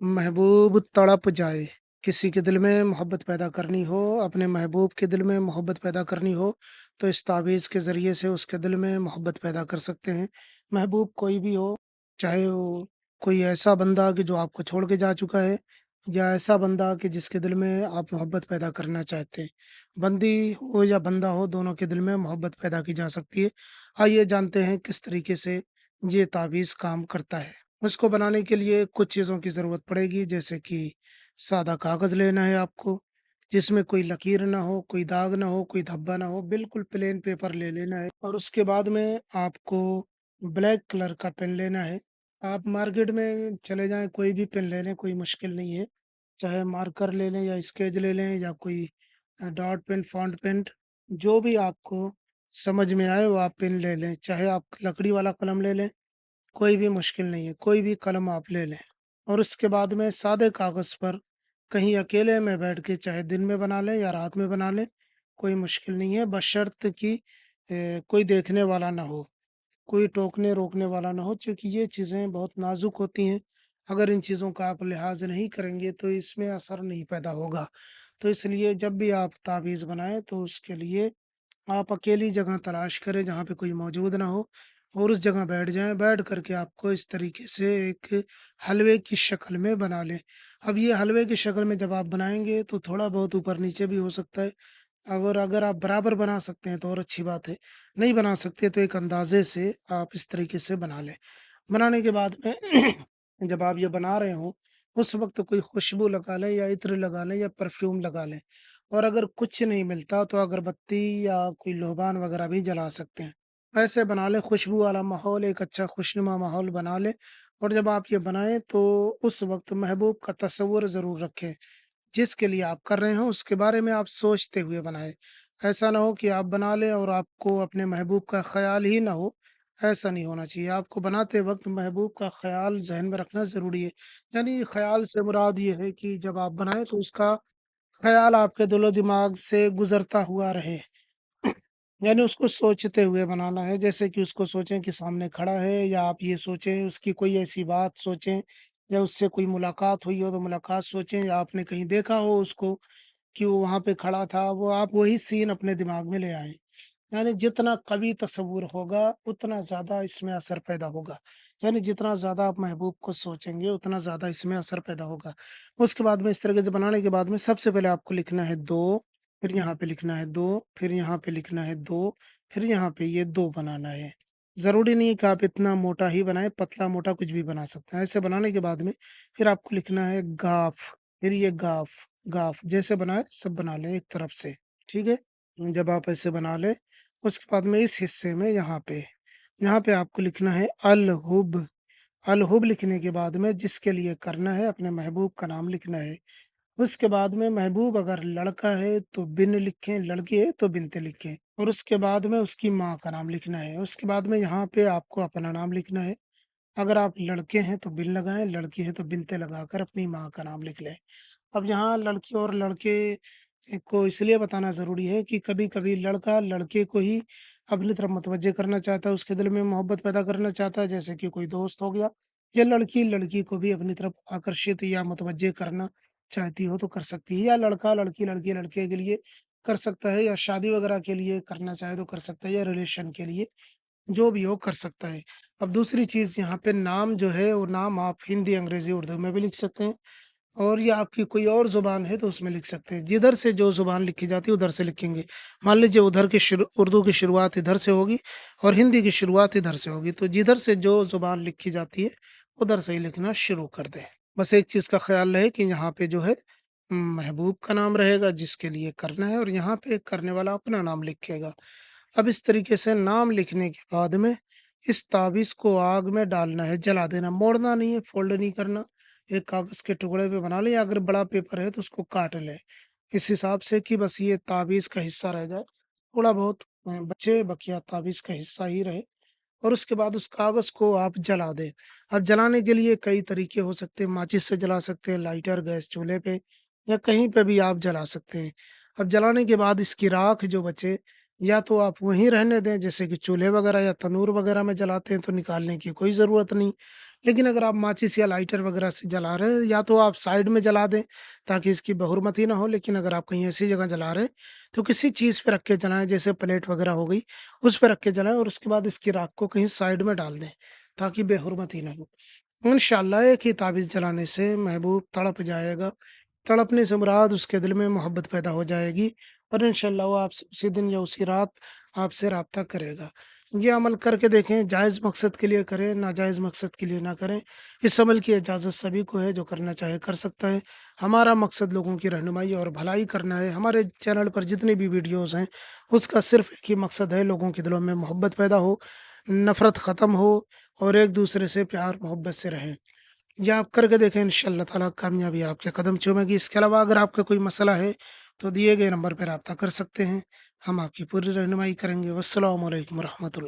महबूब तड़प जाए, किसी के दिल में मोहब्बत पैदा करनी हो, अपने महबूब के दिल में मोहब्बत पैदा करनी हो, तो इस तावीज़ के ज़रिए से उसके दिल में मोहब्बत पैदा कर सकते हैं। महबूब कोई भी हो, चाहे वो कोई ऐसा बंदा कि जो आपको छोड़ के जा चुका है या ऐसा बंदा कि जिसके दिल में आप मोहब्बत पैदा करना चाहते हैं। बंदी हो या बंदा हो, दोनों के दिल में मोहब्बत पैदा की जा सकती है। आइए जानते हैं किस तरीके से ये तावीज़ काम करता है। उसको बनाने के लिए कुछ चीज़ों की ज़रूरत पड़ेगी, जैसे कि सादा कागज़ लेना है आपको, जिसमें कोई लकीर ना हो, कोई दाग ना हो, कोई धब्बा ना हो, बिल्कुल प्लेन पेपर ले लेना है और उसके बाद में आपको ब्लैक कलर का पेन लेना है। आप मार्केट में चले जाएँ, कोई भी पेन ले लें, कोई मुश्किल नहीं है। चाहे मार्कर ले लें या स्केच ले लें या कोई डॉट पेन, फ़ॉन्ट पेन, जो भी आपको समझ में आए वो आप पेन ले लें। चाहे आप लकड़ी वाला कलम ले लें, कोई भी मुश्किल नहीं है, कोई भी कलम आप ले लें और उसके बाद में सादे कागज़ पर कहीं अकेले में बैठ के चाहे दिन में बना लें या रात में बना लें, कोई मुश्किल नहीं है बशर्त कि कोई देखने वाला ना हो, कोई टोकने-रोकने वाला ना हो क्योंकि ये चीज़ें बहुत नाज़ुक होती हैं। अगर इन चीज़ों का आप लिहाज़ नहीं करेंगे तो इसमें असर नहीं पैदा होगा। तो इसलिए जब भी आप तावीज़ बनाएँ तो उसके लिए आप अकेली जगह तलाश करें जहाँ पे कोई मौजूद ना हो और उस जगह बैठ जाएँ, बैठ कर के आपको इस तरीके से एक हलवे की शक्ल में बना लें। अब ये हलवे की शक्ल में जब आप बनाएँगे तो थोड़ा बहुत ऊपर-नीचे भी हो सकता है। अगर अगर आप बराबर बना सकते हैं तो और अच्छी बात है, नहीं बना सकते तो एक अंदाज़े से आप इस तरीके से बना लें। बनाने के बाद में जब आप ये बना रहे हों, उस वक़्त कोई खुशबू लगा लें या इत्र लगा लें या परफ्यूम लगा लें। और अगर कुछ नहीं मिलता तो अगरबत्ती या कोई लोबान वगैरह भी जला सकते हैं। ऐसे बना लें खुशबू वाला माहौल, एक अच्छा खुशनुमा माहौल बना लें और जब आप ये बनाएँ तो उस वक़्त महबूब का तसव्वुर ज़रूर रखें। जिसके लिए आप कर रहे हो उसके बारे में आप सोचते हुए बनाएँ। ऐसा ना हो कि आप बना लें और आपको अपने महबूब का ख़्याल ही ना हो, ऐसा नहीं होना चाहिए। आपको बनाते वक़्त महबूब का ख़्याल ज़हन में रखना ज़रूरी है। यानी ख़्याल से मुराद ये है कि जब आप बनाएँ तो उसका ख़्याल आपके दिलो-दिमाग से गुज़रता हुआ रहे। यानी उसको सोचते हुए बनाना है, जैसे कि उसको सोचें कि सामने खड़ा है या आप ये सोचें उसकी कोई ऐसी बात सोचें या उससे कोई मुलाकात हुई हो तो मुलाकात सोचें या आपने कहीं देखा हो उसको कि वो वहाँ पे खड़ा था, वो आप वही सीन अपने दिमाग में ले आएँ। यानी जितना कवी तसव्वुर होगा, उतना ज़्यादा इसमें असर पैदा होगा। यानी जितना ज़्यादा आप महबूब को सोचेंगे, उतना ज़्यादा इसमें असर पैदा होगा। उसके बाद में इस तरीके से बनाने के बाद में सबसे पहले आपको लिखना है 2, फिर यहाँ पे लिखना है 2, फिर यहाँ पे लिखना है 2, फिर यहाँ पे ये 2 बनाना है। ज़रूरी नहीं है कि आप इतना मोटा ही बनाएँ, पतला-मोटा कुछ भी बना सकते हैं। ऐसे बनाने के बाद में फिर आपको लिखना है गाफ, फिर ये गाफ, गाफ जैसे बनाए सब बना लें एक तरफ से, ठीक है? जब आप ऐसे बना लें, उसके बाद में इस हिस्से में यहाँ पे आपको लिखना है अल-हुब। अल-हुब लिखने के बाद में जिसके लिए करना है, अपने महबूब का नाम लिखना है। उसके बाद में महबूब अगर लड़का है तो बिन लिखें, लड़की है तो बिनते लिखें और उसके बाद में उसकी माँ का नाम लिखना है। उसके बाद में यहाँ पे आपको अपना नाम लिखना है। अगर आप लड़के हैं तो बिन लगाएँ, लड़की है तो बिनते लगाकर अपनी माँ का नाम लिख लें। अब यहाँ लड़की और लड़के को इसलिए बताना ज़रूरी है कि कभी-कभी लड़का लड़के को ही अपनी तरफ मुतवज्जे करना चाहता है, उसके दिल में मोहब्बत पैदा करना चाहता है, जैसे कि कोई दोस्त हो गया या लड़की लड़की को भी अपनी तरफ आकर्षित या मुतवज्जे करना चाहती हो तो कर सकती है या लड़का लड़की, लड़की लड़के के लिए कर सकता है या शादी वगैरह के लिए करना चाहे तो कर सकता है या रिलेशन के लिए, जो भी हो कर सकता है। अब दूसरी चीज़ यहाँ पे नाम जो है वो नाम आप हिंदी, अंग्रेज़ी, उर्दू में भी लिख सकते हैं। और या आपकी कोई और ज़ुबान है तो उसमें लिख सकते हैं। जिधर से जो ज़ुबान लिखी जाती है उधर से लिखेंगे। मान लीजिए उधर की उर्दू की शुरुआत इधर से होगी और हिंदी की शुरुआत इधर से होगी, तो जिधर से जो ज़ुबान लिखी जाती है, उधर से ही लिखना शुरू कर दें। बस एक चीज़ का ख़्याल रहे कि यहाँ पे जो है महबूब का नाम रहेगा जिसके लिए करना है और यहाँ पे करने वाला अपना नाम लिखेगा। अब इस तरीके से नाम लिखने के बाद में इस ताबीज़ को आग में डालना है, जला देना, मोड़ना नहीं है, फ़ोल्ड नहीं करना। एक कागज़ के टुकड़े पे बना लें या अगर बड़ा पेपर है तो उसको काट लें। इस हिसाब से कि बस ये ताबीज़ का हिस्सा रह जाए, थोड़ा बहुत बचे बकिया ताबीज़ का हिस्सा ही रहे और उसके बाद उस कागज़ को आप जला दें। अब जलाने के लिए कई तरीके हो सकते हैं, माचिस से जला सकते हैं, लाइटर, गैस चूल्हे पे या कहीं पे भी आप जला सकते हैं। अब जलाने के बाद इसकी राख जो बचे, या तो आप वहीं रहने दें, जैसे कि चूल्हे वगैरह या तनूर वगैरह में जलाते हैं तो निकालने की कोई ज़रूरत नहीं। लेकिन अगर आप माचिस या लाइटर वगैरह से जला रहे हैं, या तो आप साइड में जला दें ताकि इसकी बहुरमती ना हो, लेकिन अगर आप कहीं ऐसी जगह जला रहे हैं, तो किसी चीज़ पे रख के जलाएँ, जैसे प्लेट वगैरह हो गई, उस पे रख के जलाएँ और उसके बाद इसकी राख को कहीं साइड में डाल दें, ताकि बेहुरमती ना हो। इंशाअल्लाह एक ही ताबीज़ जलाने से महबूब तड़प जाएगा। तड़पने से मुराद उसके दिल में मोहब्बत पैदा हो जाएगी और इंशाअल्लाह वो आपसे उसी दिन या उसी रात आपसे राब्ता करेगा। ये अमल करके देखें, जायज़ मकसद के लिए करें, नाजायज़ मकसद के लिए ना करें। इस अमल की इजाज़त सभी को है, जो करना चाहे कर सकता है। हमारा मकसद लोगों की रहनुमाई और भलाई करना है। हमारे चैनल पर जितनी भी वीडियोज़ हैं, उसका सिर्फ़ एक ही मकसद है, लोगों के दिलों में मोहब्बत पैदा हो, नफ़रत ख़त्म हो और एक-दूसरे से प्यार मोहब्बत से रहें। ये आप करके देखें, इंशाअल्लाह ताला कामयाबी आपके कदम चूमेगी। इसके अलावा अगर आपका कोई मसला है, तो दिए गए नंबर पे राब्ता कर सकते हैं। हम आपकी पूरी रहनुमाई करेंगे। वस्सलामु अलैकुम वरहमतुल्लाह।